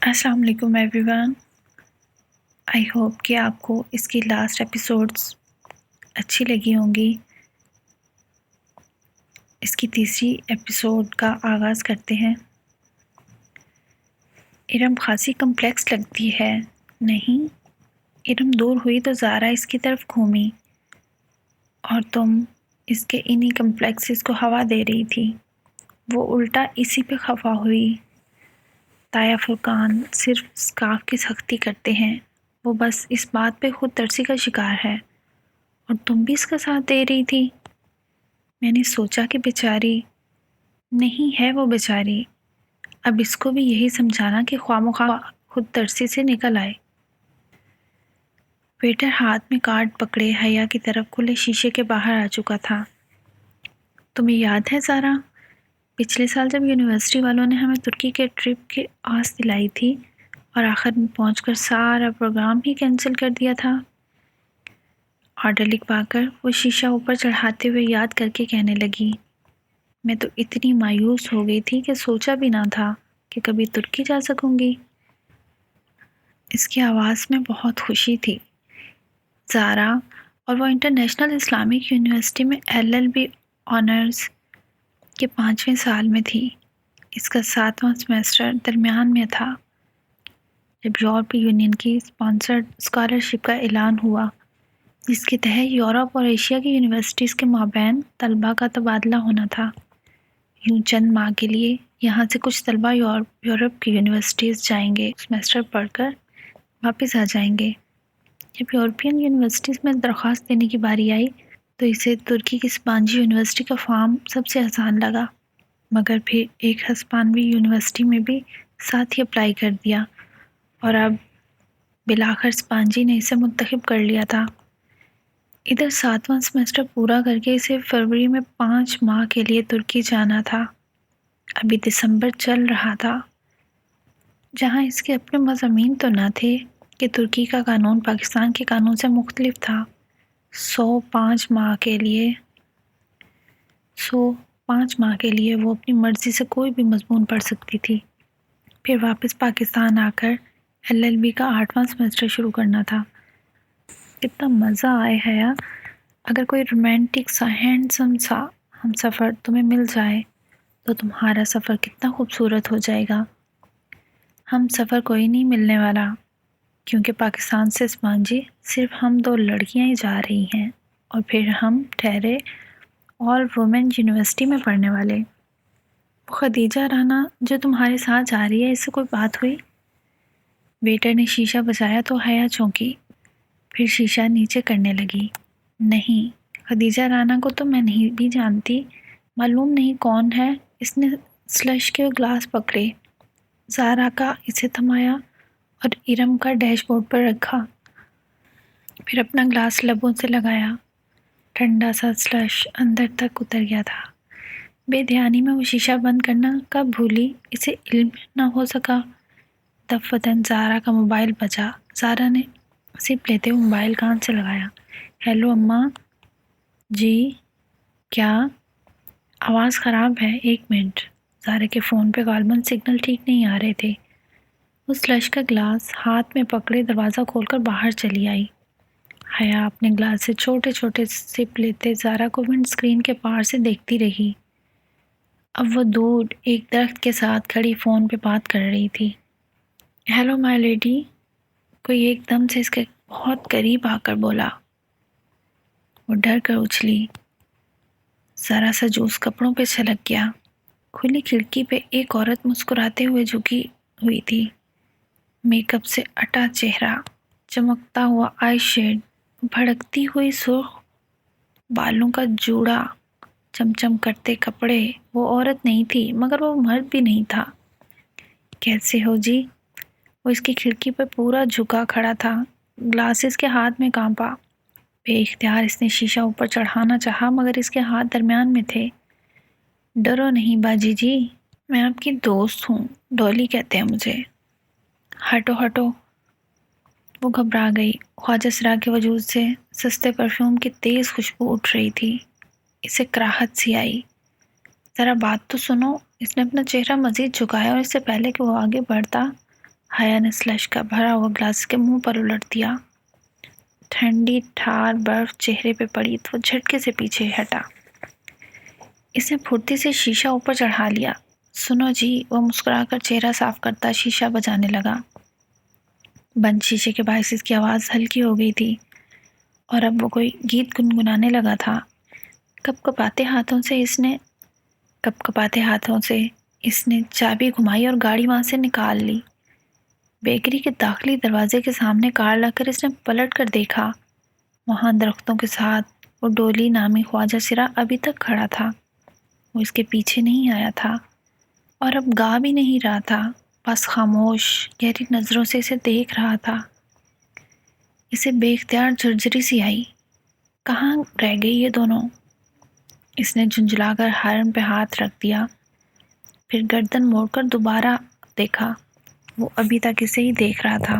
السلام علیکم every one. I hope کہ آپ کو اس کی لاسٹ ایپیسوڈس اچھی لگی ہوں گی. اس کی تیسری ایپیسوڈ کا آغاز کرتے ہیں. ارم خاصی کمپلیکس لگتی ہے نہیں؟ ارم دور ہوئی تو زارا اس کی طرف گھومی اور تم اس کے انہی کمپلیکسز کو ہوا دے رہی تھی. وہ الٹا اسی پہ خفا ہوئی. تایا فرقان صرف اسکارف کی سختی کرتے ہیں. وہ بس اس بات پہ خود ترسی کا شکار ہے اور تم بھی اس کا ساتھ دے رہی تھی. میں نے سوچا کہ بیچاری نہیں ہے وہ بیچاری. اب اس کو بھی یہی سمجھانا کہ خواہ مخواہ خود ترسی سے نکل آئے. ویٹر ہاتھ میں کارڈ پکڑے حیا کی طرف کھلے شیشے کے باہر آ چکا تھا. تمہیں یاد ہے زارا، پچھلے سال جب یونیورسٹی والوں نے ہمیں ترکی کے ٹرپ کی آس دلائی تھی اور آخر میں پہنچ کر سارا پروگرام ہی کینسل کر دیا تھا. آرڈر لکھوا کر وہ شیشہ اوپر چڑھاتے ہوئے یاد کر کے کہنے لگی، میں تو اتنی مایوس ہو گئی تھی کہ سوچا بھی نہ تھا کہ کبھی ترکی جا سکوں گی. اس کی آواز میں بہت خوشی تھی. زارا اور وہ انٹرنیشنل اسلامک یونیورسٹی میں LLB آنرز کے 5ویں سال میں تھی. اس کا 7واں سیمسٹر درمیان میں تھا جب یورپی یونین کی اسپانسرڈ اسکالرشپ کا اعلان ہوا، جس کے تحت یورپ اور ایشیا کی یونیورسٹیز کے مابین طلباء کا تبادلہ ہونا تھا. یوں چند ماہ کے لیے یہاں سے کچھ طلباء یورپ کی یونیورسٹیز جائیں گے، سیمسٹر پڑھ کر واپس آ جائیں گے. جب یورپین یونیورسٹیز میں درخواست دینے کی باری آئی تو اسے ترکی کی اسپانجی یونیورسٹی کا فارم سب سے آسان لگا، مگر پھر ایک ہسپانوی یونیورسٹی میں بھی ساتھ ہی اپلائی کر دیا اور اب بالآخر اسپانجی نے اسے منتخب کر لیا تھا. ادھر 7واں سیمسٹر پورا کر کے اسے فروری میں 5 ماہ کے لیے ترکی جانا تھا. ابھی دسمبر چل رہا تھا، جہاں اس کے اپنے مضامین تو نہ تھے کہ ترکی کا قانون پاکستان کے قانون سے مختلف تھا. 5 ماہ کے لیے وہ اپنی مرضی سے کوئی بھی مضمون پڑھ سکتی تھی. پھر واپس پاکستان آ کر LLB کا 8واں سیمسٹر شروع کرنا تھا. کتنا مزہ آئے حیا، اگر کوئی رومانٹک سا ہینڈسم سا ہم سفر تمہیں مل جائے تو تمہارا سفر کتنا خوبصورت ہو جائے گا. ہم سفر کوئی نہیں ملنے والا، کیونکہ پاکستان سے اسپانجی صرف ہم 2 لڑکیاں ہی جا رہی ہیں اور پھر ہم ٹھہرے آل وومن یونیورسٹی میں پڑھنے والے. خدیجہ رانا جو تمہارے ساتھ جا رہی ہے، اس سے کوئی بات ہوئی؟ ویٹر نے شیشہ بجایا تو حیا چونکی، پھر شیشہ نیچے کرنے لگی. نہیں، خدیجہ رانا کو تو میں نہیں بھی جانتی، معلوم نہیں کون ہے. اس نے سلش کے گلاس پکڑے، زارا کا اسے تھمایا اور ارم کا ڈیش بورڈ پر رکھا. پھر اپنا گلاس لبوں سے لگایا. ٹھنڈا سا سلش اندر تک اتر گیا تھا. بے دھیانی میں وہ شیشہ بند کرنا کب بھولی، اسے علم نہ ہو سکا. دفعتاً زارا کا موبائل بجا. زارا نے سپ لیتے ہوئے موبائل کان سے لگایا. ہیلو اماں جی. کیا؟ آواز خراب ہے، 1 منٹ. زارا کے فون پہ غالباً سگنل ٹھیک نہیں آ رہے تھے. وہ سلش کا گلاس ہاتھ میں پکڑے دروازہ کھول کر باہر چلی آئی. حیا اپنے گلاس سے چھوٹے چھوٹے سپ لیتے زارا کو ونڈ اسکرین کے پار سے دیکھتی رہی. اب وہ دور ایک درخت کے ساتھ کھڑی فون پہ بات کر رہی تھی. ہیلو مائی لیڈی، کوئی ایک دم سے اس کے بہت قریب آ کر بولا. وہ ڈر کر اچھلی. ذرا سا جوس کپڑوں پہ چھلک گیا. کھلی کھڑکی پہ ایک عورت مسکراتے ہوئے جھکی ہوئی تھی. میک اپ سے اٹا چہرہ، چمکتا ہوا آئی شیڈ، بھڑکتی ہوئی سرخ بالوں کا جوڑا، چمچم کرتے کپڑے. وہ عورت نہیں تھی مگر وہ مرد بھی نہیں تھا. کیسے ہو جی؟ وہ اس کی کھڑکی پر پورا جھکا کھڑا تھا، گلاسز کے ہاتھ میں کانپا. بے اختیار اس نے شیشہ اوپر چڑھانا چاہا مگر اس کے ہاتھ درمیان میں تھے. ڈرو نہیں باجی جی، میں آپ کی دوست ہوں، ڈولی کہتے ہیں مجھے. ہٹو ہٹو. وہ گھبرا گئی. خواجہ سرا کے وجود سے سستے پرفیوم کی تیز خوشبو اٹھ رہی تھی. اسے کراہت سی آئی. ذرا بات تو سنو. اس نے اپنا چہرہ مزید جھکایا اور اس سے پہلے کہ وہ آگے بڑھتا حیا نے سلش کا بھرا ہوا گلاس کے منہ پر الٹ دیا۔ ٹھنڈی ٹھار برف چہرے پہ پڑی تو وہ جھٹکے سے پیچھے ہٹا۔ اس نے پھرتی سے شیشہ اوپر چڑھا لیا۔ سنو جی، وہ مسکرا کر چہرہ صاف کرتا شیشہ بجانے لگا۔ بند شیشے کے باعث اس کی آواز ہلکی ہو گئی تھی اور اب وہ کوئی گیت گنگنانے لگا تھا۔ کپ کپاتے ہاتھوں سے اس نے چابی گھمائی اور گاڑی وہاں سے نکال لی۔ بیکری کے داخلی دروازے کے سامنے کار لا کر اس نے پلٹ کر دیکھا۔ وہاں درختوں کے ساتھ وہ ڈولی نامی خواجہ سرا ابھی تک کھڑا تھا۔ وہ اس کے پیچھے نہیں آیا تھا اور اب گا بھی نہیں رہا تھا، بس خاموش گہری نظروں سے اسے دیکھ رہا تھا۔ اسے بے اختیار جھرجھری سی آئی۔ کہاں رہ گئی یہ دونوں؟ اس نے جھنجھلا کر ہارن پہ ہاتھ رکھ دیا، پھر گردن موڑ کر دوبارہ دیکھا۔ وہ ابھی تک اسے ہی دیکھ رہا تھا۔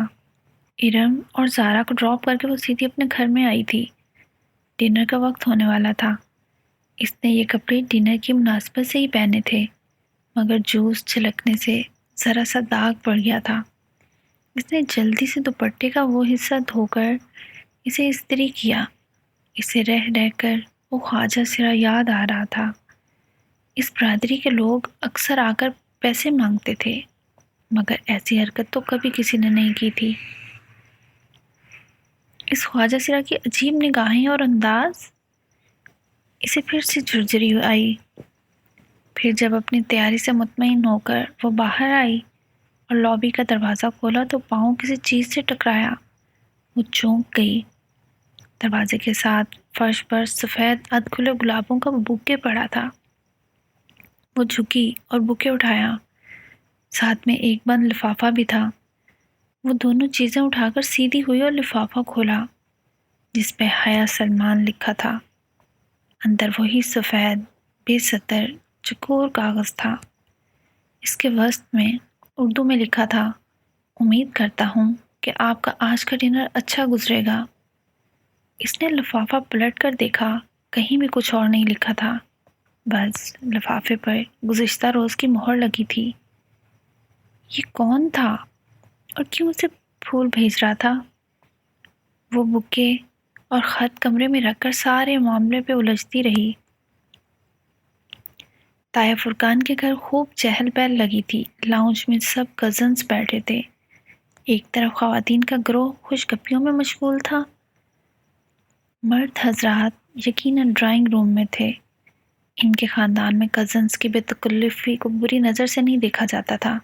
ارم اور زارا کو ڈراپ کر کے وہ سیدھی اپنے گھر میں آئی تھی۔ ڈنر کا وقت ہونے والا تھا۔ اس نے یہ کپڑے ڈنر کی مناسبت سے ہی پہنے تھے، مگر جوس چھلکنے سے ذرا سا داغ پڑ گیا تھا۔ اس نے جلدی سے دوپٹے کا وہ حصہ دھو کر اسے استری کیا۔ اسے رہ رہ کر وہ خواجہ سرا یاد آ رہا تھا۔ اس برادری کے لوگ اکثر آ کر پیسے مانگتے تھے، مگر ایسی حرکت تو کبھی کسی نے نہیں کی تھی۔ اس خواجہ سرا کی عجیب نگاہیں اور انداز، اسے پھر سے جھرجھری آئی۔ پھر جب اپنی تیاری سے مطمئن ہو کر وہ باہر آئی اور لابی کا دروازہ کھولا تو پاؤں کسی چیز سے ٹکرایا۔ وہ چونک گئی۔ دروازے کے ساتھ فرش پر سفید ادھ کھلے گلابوں کا بوکے پڑا تھا۔ وہ جھکی اور بوکے اٹھایا، ساتھ میں ایک بند لفافہ بھی تھا۔ وہ دونوں چیزیں اٹھا کر سیدھی ہوئی اور لفافہ کھولا جس پہ حیا سلمان لکھا تھا۔ اندر وہی سفید بے سطر چکور کاغذ تھا۔ اس کے وسط میں اردو میں لکھا تھا، امید کرتا ہوں کہ آپ کا آج کا ڈنر اچھا گزرے گا۔ اس نے لفافہ پلٹ کر دیکھا، کہیں بھی کچھ اور نہیں لکھا تھا، بس لفافے پر گزشتہ روز کی مہر لگی تھی۔ یہ کون تھا اور کیوں اسے پھول بھیج رہا تھا؟ وہ بکے اور خط کمرے میں رکھ کر سارے معاملے پہ الجھتی رہی۔ تایا فرقان کے گھر خوب چہل پہل لگی تھی۔ لاؤنج میں سب کزنز بیٹھے تھے۔ ایک طرف خواتین کا گروہ خوش گپیوں میں مشغول تھا۔ مرد حضرات یقیناً ڈرائنگ روم میں تھے۔ ان کے خاندان میں کزنز کی بے تکلفی کو بری نظر سے نہیں دیکھا جاتا تھا۔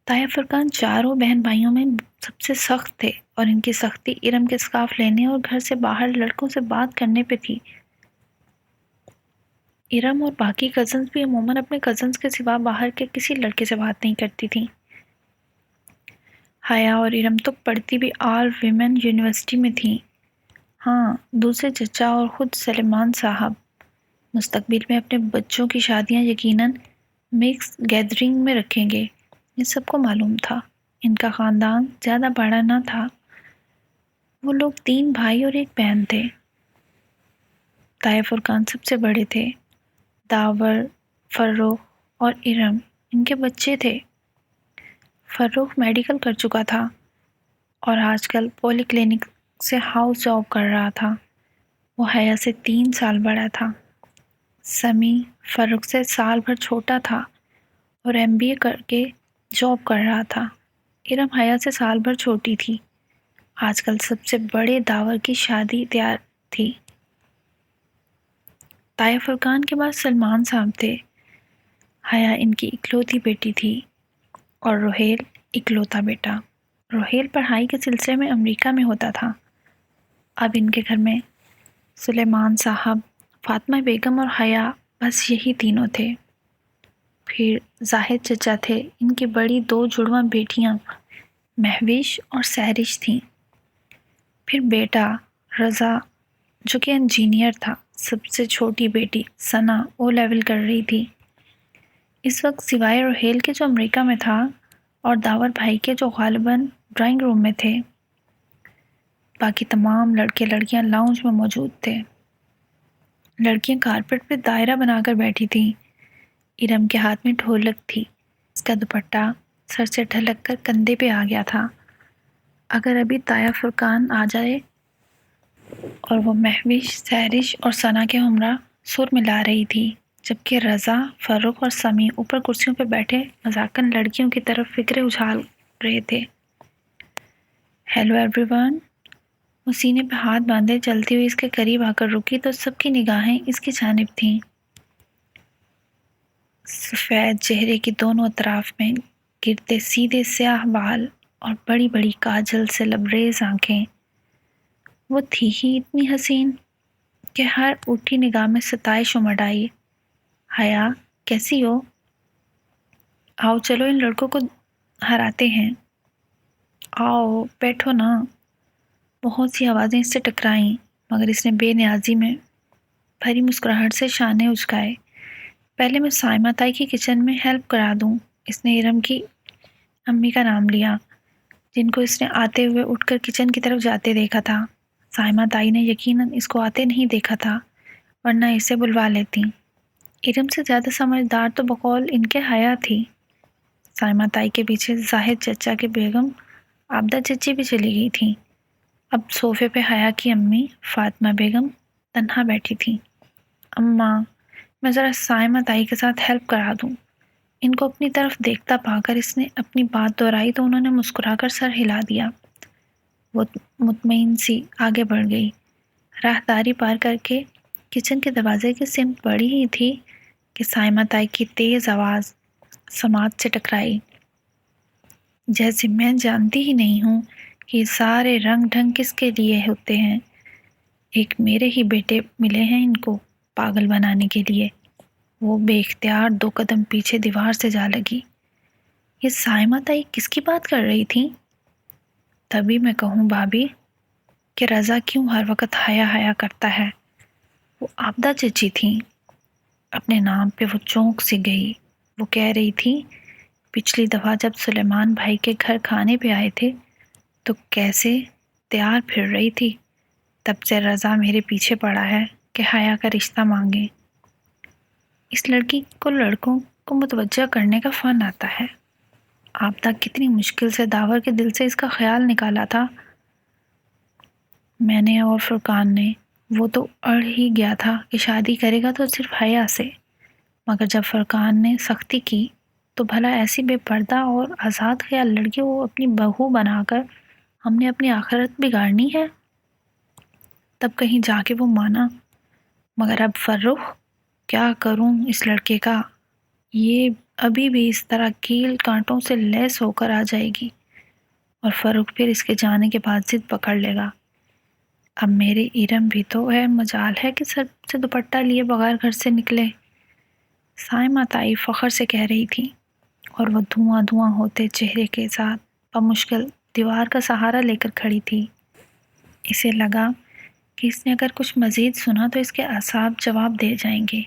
تایا فرقان چاروں بہن بھائیوں میں سب سے سخت تھے اور ان کی سختی ارم کے سکارف لینے اور گھر سے باہر لڑکوں سے بات کرنے پہ تھی۔ ارم اور باقی کزنز بھی عموماً اپنے کزنز کے سوا باہر کے کسی لڑکے سے بات نہیں کرتی تھیں۔ حیا اور ارم تو پڑھتی بھی آل ویمن یونیورسٹی میں تھیں۔ ہاں، دوسرے چچا اور خود سلیمان صاحب مستقبل میں اپنے بچوں کی شادیاں یقیناً مکس گیدرنگ میں رکھیں گے، یہ سب کو معلوم تھا۔ ان کا خاندان زیادہ بڑا نہ تھا۔ وہ لوگ 3 بھائی اور 1 بہن تھے۔ تایا فرقان سب سے بڑے تھے۔ داور، فرخ اور ارم ان کے بچے تھے۔ فرخ میڈیکل کر چکا تھا اور آج کل پولی کلینک سے ہاؤس جاب کر رہا تھا۔ وہ حیا سے 3 سال بڑا تھا۔ سمی فرخ سے سال بھر چھوٹا تھا اور MBA کر کے جاب کر رہا تھا۔ ارم حیا سے سال بھر چھوٹی تھی۔ آج کل سب سے بڑے داور کی شادی تیار تھی۔ تایا فرقان کے بعد سلمان صاحب تھے۔ حیا ان کی اکلوتی بیٹی تھی اور روحیل اکلوتا بیٹا۔ روحیل پڑھائی کے سلسلے میں امریکہ میں ہوتا تھا۔ اب ان کے گھر میں سلیمان صاحب، فاطمہ بیگم اور حیا، بس یہی تینوں تھے۔ پھر زاہد چچا تھے۔ ان کی بڑی 2 جڑواں بیٹیاں مہوش اور سہرش تھیں۔ پھر بیٹا رضا جو کہ انجینئر تھا۔ سب سے چھوٹی بیٹی ثنا او لیول کر رہی تھی۔ اس وقت سوائے روحیل کے جو امریکہ میں تھا اور داور بھائی کے جو غالباً ڈرائنگ روم میں تھے، باقی تمام لڑکے لڑکیاں لاؤنج میں موجود تھے۔ لڑکیاں کارپٹ پہ دائرہ بنا کر بیٹھی تھیں۔ ارم کے ہاتھ میں ڈھولک تھی۔ اس کا دوپٹہ سر سے ڈھلک کر کندھے پہ آ گیا تھا۔ اگر ابھی تایا فرقان آ جائے اور وہ مہوش، سہرش اور ثنا کے ہمراہ سر ملا رہی تھی، جبکہ رضا، فروخ اور سمیع اوپر کرسیوں پہ بیٹھے مذاکراً لڑکیوں کی طرف فکریں اچھال رہے تھے۔ ہیلو ایوری ون، وہ سینے پہ ہاتھ باندھے چلتی ہوئی اس کے قریب آ کر رکی تو سب کی نگاہیں اس کی جانب تھیں۔ سفید چہرے کے دونوں اطراف میں گرتے سیدھے سیاہ بال اور بڑی بڑی کاجل سے لبریز آنکھیں۔ وہ تھی ہی اتنی حسین کہ ہر اٹھی نگاہ میں ستائش امڑ آئی۔ حیا، کیسی ہو؟ آؤ چلو ان لڑکوں کو ہراتے ہیں۔ آؤ بیٹھو نا۔ بہت سی آوازیں اس سے ٹکرائیں، مگر اس نے بے نیازی میں بھری مسکراہٹ سے شانے اچکائے۔ پہلے میں سائمہ تائی کی کچن میں ہیلپ کرا دوں۔ اس نے ارم کی امی کا نام لیا، جن کو اس نے آتے ہوئے اٹھ کر کچن کی طرف جاتے دیکھا تھا۔ سائمہ تائی نے یقیناً اس کو آتے نہیں دیکھا تھا، ورنہ اسے بلوا لیتی۔ ارم سے زیادہ سمجھدار تو بقول ان کے حیا تھی۔ سائمہ تائی کے پیچھے زاہد چچا کی بیگم عابدہ چچی بھی چلی گئی تھی۔ اب صوفے پہ حیا کی امی فاطمہ بیگم تنہا بیٹھی تھی۔ اماں، میں ذرا سائمہ تائی کے ساتھ ہیلپ کرا دوں۔ ان کو اپنی طرف دیکھتا پا کر اس نے اپنی بات دہرائی تو انہوں نے مسکرا کر سر ہلا دیا۔ وہ مطمئن سی آگے بڑھ گئی۔ راہداری پار کر کے کچن کے دروازے کی سمت بڑھی ہی تھی کہ سائمہ تائی کی تیز آواز سماعت سے ٹکرائی۔ جیسے میں جانتی ہی نہیں ہوں کہ یہ سارے رنگ ڈھنگ کس کے لیے ہوتے ہیں۔ ایک میرے ہی بیٹے ملے ہیں ان کو پاگل بنانے کے لیے۔ وہ بے اختیار 2 قدم پیچھے دیوار سے جا لگی۔ یہ سائمہ تائی کس کی بات کر رہی تھی؟ تبھی میں کہوں بھابھی کہ رضا کیوں ہر وقت حیا حیا کرتا ہے۔ وہ عابدہ چچی تھیں۔ اپنے نام پہ وہ چونک سی گئی۔ وہ کہہ رہی تھی، پچھلی دفعہ جب سلیمان بھائی کے گھر کھانے پہ آئے تھے تو کیسے تیار پھر رہی تھی۔ تب سے رضا میرے پیچھے پڑا ہے کہ حیا کا رشتہ مانگے۔ اس لڑکی کو لڑکوں کو متوجہ کرنے کا فن آتا ہے۔ عابدہ کتنی مشکل سے داور کے دل سے اس کا خیال نکالا تھا۔ میں نے اور فرقان نے، وہ تو اڑ ہی گیا تھا کہ شادی کرے گا تو صرف حیا سے، مگر جب فرقان نے سختی کی تو بھلا ایسی بے پردہ اور آزاد خیال لڑکی کو اپنی بہو بنا کر ہم نے اپنی آخرت بگاڑنی ہے؟ تب کہیں جا کے وہ مانا۔ مگر اب فرخ، کیا کروں اس لڑکے کا؟ یہ ابھی بھی اس طرح کیل کانٹوں سے لیس ہو کر آ جائے گی اور فرخ پھر اس کے جانے کے بعد ضد پکڑ لے گا۔ اب میرے ارم بھی تو ہے، مجال ہے کہ سر سے دوپٹہ لیے بغیر گھر سے نکلے۔ سائمہ تائی فخر سے کہہ رہی تھی، اور وہ دھواں دھواں ہوتے چہرے کے ساتھ بمشکل دیوار کا سہارا لے کر کھڑی تھی۔ اسے لگا کہ اس نے اگر کچھ مزید سنا تو اس کے اعصاب جواب دے جائیں گے۔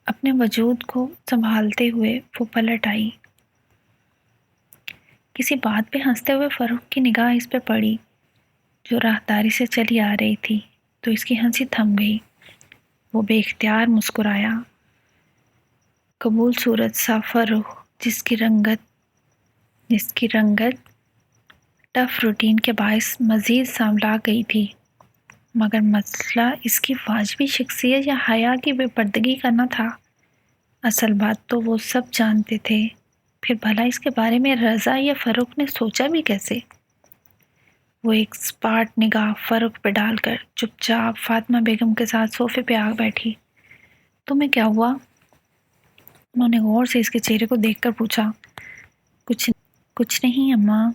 اپنے وجود کو سنبھالتے ہوئے وہ پلٹ آئی۔ کسی بات پہ ہنستے ہوئے فروخ کی نگاہ اس پہ پڑی جو راہداری سے چلی آ رہی تھی تو اس کی ہنسی تھم گئی۔ وہ بے اختیار مسکرایا۔ قبول صورت سا فروخ، جس کی رنگت ٹف روٹین کے باعث مزید سانولا گئی تھی، مگر مسئلہ اس کی واجبی شخصیت یا حیا کی بے پردگی کا نہ تھا۔ اصل بات تو وہ سب جانتے تھے، پھر بھلا اس کے بارے میں رضا یا فروخ نے سوچا بھی کیسے؟ وہ ایک سپاٹ نگاہ فروخ پہ ڈال کر چپ چاپ فاطمہ بیگم کے ساتھ صوفے پہ آ بیٹھی۔ تمہیں کیا ہوا؟ انہوں نے غور سے اس کے چہرے کو دیکھ کر پوچھا۔ کچھ نہیں اماں،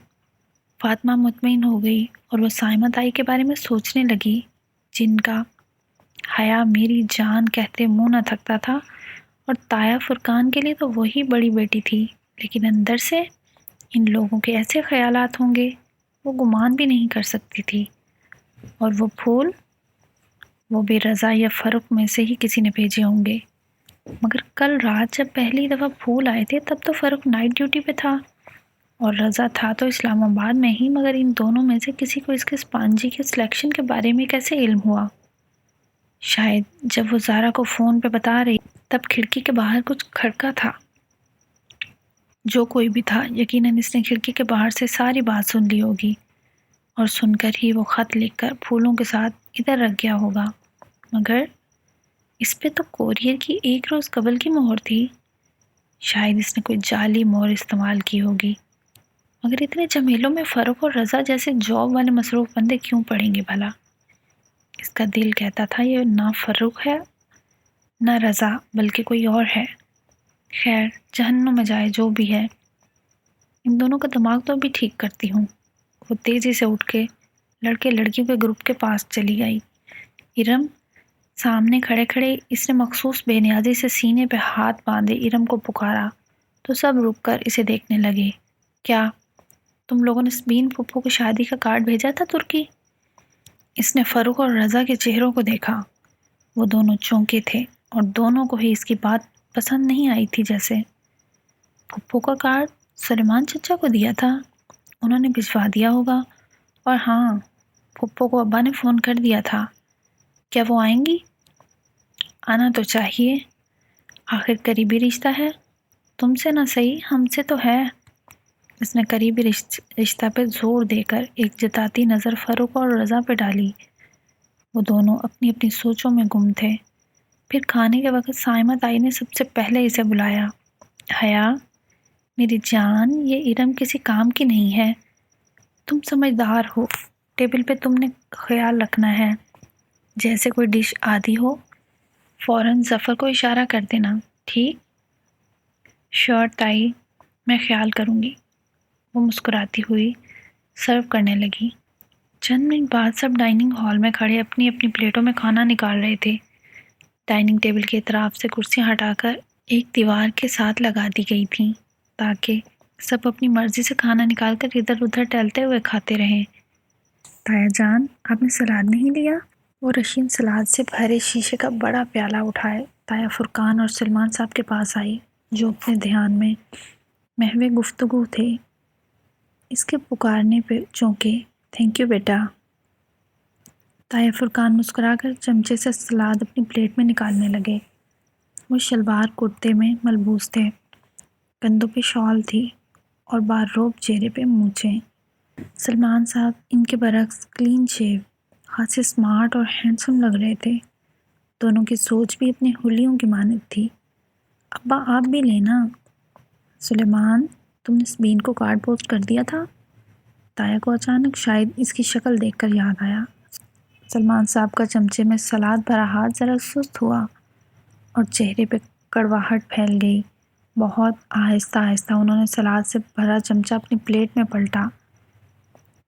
فاطمہ مطمئن ہو گئی اور وہ سائمہ تائی کے بارے میں سوچنے لگی، جن کا حیا میری جان کہتے منہ نہ تھکتا تھا، اور تایا فرقان کے لیے تو وہی بڑی بیٹی تھی، لیکن اندر سے ان لوگوں کے ایسے خیالات ہوں گے وہ گمان بھی نہیں کر سکتی تھی۔ اور وہ پھول، وہ بھی رضا یا فرق میں سے ہی کسی نے بھیجے ہوں گے۔ مگر کل رات جب پہلی دفعہ پھول آئے تھے تب تو فرق نائٹ ڈیوٹی پہ تھا اور رضا تھا تو اسلام آباد میں ہی، مگر ان دونوں میں سے کسی کو اس کے اسپانجی کے سلیکشن کے بارے میں کیسے علم ہوا؟ شاید جب وہ زارا کو فون پہ بتا رہی تب کھڑکی کے باہر کچھ کھڑکا تھا۔ جو کوئی بھی تھا یقیناً اس نے کھڑکی کے باہر سے ساری بات سن لی ہوگی اور سن کر ہی وہ خط لکھ کر پھولوں کے ساتھ ادھر رکھ گیا ہوگا، مگر اس پہ تو کوریئر کی ایک روز قبل کی مہر تھی۔ شاید اس نے کوئی جعلی مہر استعمال کی ہوگی، مگر اتنے جھمیلوں میں فاروق اور رضا جیسے جاب والے مصروف بندے کیوں پڑیں گے بھلا؟ اس کا دل کہتا تھا یہ نہ فاروق ہے نہ رضا بلکہ کوئی اور ہے۔ خیر جہنم میں جائے جو بھی ہے، ان دونوں کا دماغ تو ابھی ٹھیک کرتی ہوں۔ وہ تیزی سے اٹھ کے لڑکے لڑکیوں کے گروپ کے پاس چلی گئی۔ ارم سامنے کھڑے کھڑے اس نے مخصوص بے نیازی سے سینے پہ ہاتھ باندھے ارم کو پکارا تو سب رک کر اسے دیکھنے لگے۔ کیا تم لوگوں نے سبین پھپھو کی شادی کا کارڈ بھیجا تھا ترکی؟ اس نے فاروق اور رضا کے چہروں کو دیکھا۔ وہ دونوں چونکے تھے اور دونوں کو ہی اس کی بات پسند نہیں آئی تھی۔ جیسے پھپھو کا کارڈ سلیمان چچا کو دیا تھا، انہوں نے بھجوا دیا ہوگا، اور ہاں پھپھو کو ابا نے فون کر دیا تھا۔ کیا وہ آئیں گی؟ آنا تو چاہیے، آخر قریبی رشتہ ہے، تم سے نہ صحیح ہم سے تو ہے۔ اس نے قریبی رشتہ پہ زور دے کر ایک جتاتی نظر فاروق اور رضا پہ ڈالی۔ وہ دونوں اپنی اپنی سوچوں میں گم تھے۔ پھر کھانے کے وقت سائمہ تائی نے سب سے پہلے اسے بلایا۔ حیا میری جان، یہ ارم کسی کام کی نہیں ہے، تم سمجھدار ہو، ٹیبل پہ تم نے خیال رکھنا ہے، جیسے کوئی ڈش آدھی ہو فوراً ظفر کو اشارہ کر دینا، ٹھیک؟ شور تائی، میں خیال کروں گی۔ وہ مسکراتی ہوئی سرو کرنے لگی۔ چند منٹ بعد سب ڈائننگ ہال میں کھڑے اپنی اپنی پلیٹوں میں کھانا نکال رہے تھے۔ ڈائننگ ٹیبل کے اطراف سے کرسیاں ہٹا کر ایک دیوار کے ساتھ لگا دی گئی تھیں تاکہ سب اپنی مرضی سے کھانا نکال کر ادھر ادھر ٹہلتے ہوئے کھاتے رہیں۔ تایا جان آپ نے سلاد نہیں لیا؟ وہ رشین سلاد سے بھرے شیشے کا بڑا پیالہ اٹھائے تایا فرقان اور سلمان صاحب کے پاس آئی، جو اپنے دھیان میں محو گفتگو تھے۔ اس کے پکارنے پہ چونکے، تھینک یو بیٹا۔ تایا فرقان مسکرا کر چمچے سے سلاد اپنی پلیٹ میں نکالنے لگے۔ وہ شلوار کرتے میں ملبوس تھے، کندھوں پہ شال تھی اور بارروب چہرے پہ مونچھیں۔ سلمان صاحب ان کے برعکس کلین شیو، خاصے سمارٹ اور ہینڈسم لگ رہے تھے۔ دونوں کی سوچ بھی اپنے حلیوں کی مانند تھی۔ ابا آپ بھی لینا۔ سلیمان تم نے سبین کو کارڈ پوسٹ کر دیا تھا؟ تایا کو اچانک شاید اس کی شکل دیکھ کر یاد آیا۔ سلمان صاحب کا چمچے میں سلاد بھرا ہاتھ ذرا سست ہوا اور چہرے پہ کڑواہٹ پھیل گئی۔ بہت آہستہ آہستہ انہوں نے سلاد سے بھرا چمچہ اپنی پلیٹ میں پلٹا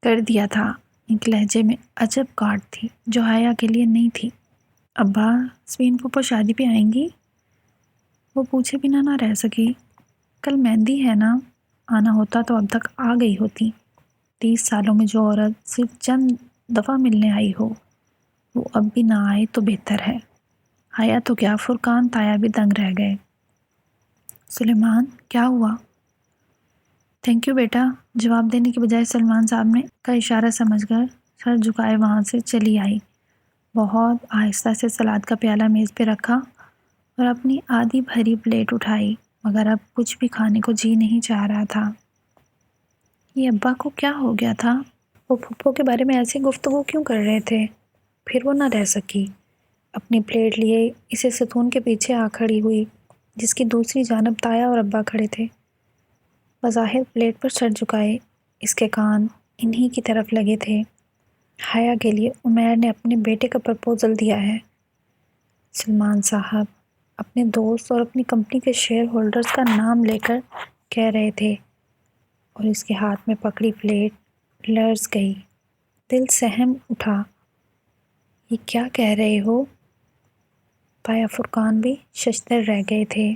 کر دیا تھا۔ ایک لہجے میں عجب کارڈ تھی جو حیا کے لیے نہیں تھی۔ ابا سبین پھپھو شادی پہ آئیں گی؟ وہ پوچھے بنا نہ رہ سکی۔ کل مہندی ہے نا، آنا ہوتا تو اب تک آ گئی ہوتی۔ 30 سالوں میں جو عورت صرف چند دفعہ ملنے آئی ہو وہ اب بھی نہ آئے تو بہتر ہے۔ حیا تو کیا فرقان تایا بھی دنگ رہ گئے۔ سلیمان کیا ہوا؟ تھینک یو بیٹا، جواب دینے کے بجائے سلمان صاحب نے کا اشارہ سمجھ کر سر جھکائے وہاں سے چلی آئی۔ بہت آہستہ سے سلاد کا پیالہ میز پہ رکھا اور اپنی آدھی بھری پلیٹ اٹھائی، مگر اب کچھ بھی کھانے کو جی نہیں چاہ رہا تھا۔ یہ ابا کو کیا ہو گیا تھا؟ وہ پھپھو کے بارے میں ایسی گفتگو کیوں کر رہے تھے؟ پھر وہ نہ رہ سکی، اپنی پلیٹ لیے اسے ستون کے پیچھے آ کھڑی ہوئی جس کی دوسری جانب تایا اور ابا کھڑے تھے۔ بظاہر پلیٹ پر سر جھکائے، اس کے کان انہی کی طرف لگے تھے۔ حیا کے لیے عمیر نے اپنے بیٹے کا پرپوزل دیا ہے، سلمان صاحب اپنے دوست اور اپنی کمپنی کے شیئر ہولڈرز کا نام لے کر کہہ رہے تھے، اور اس کے ہاتھ میں پکڑی پلیٹ لرز گئی۔ دل سہم اٹھا، یہ کیا کہہ رہے ہو؟ تایا فرقان بھی ششدر رہ گئے تھے۔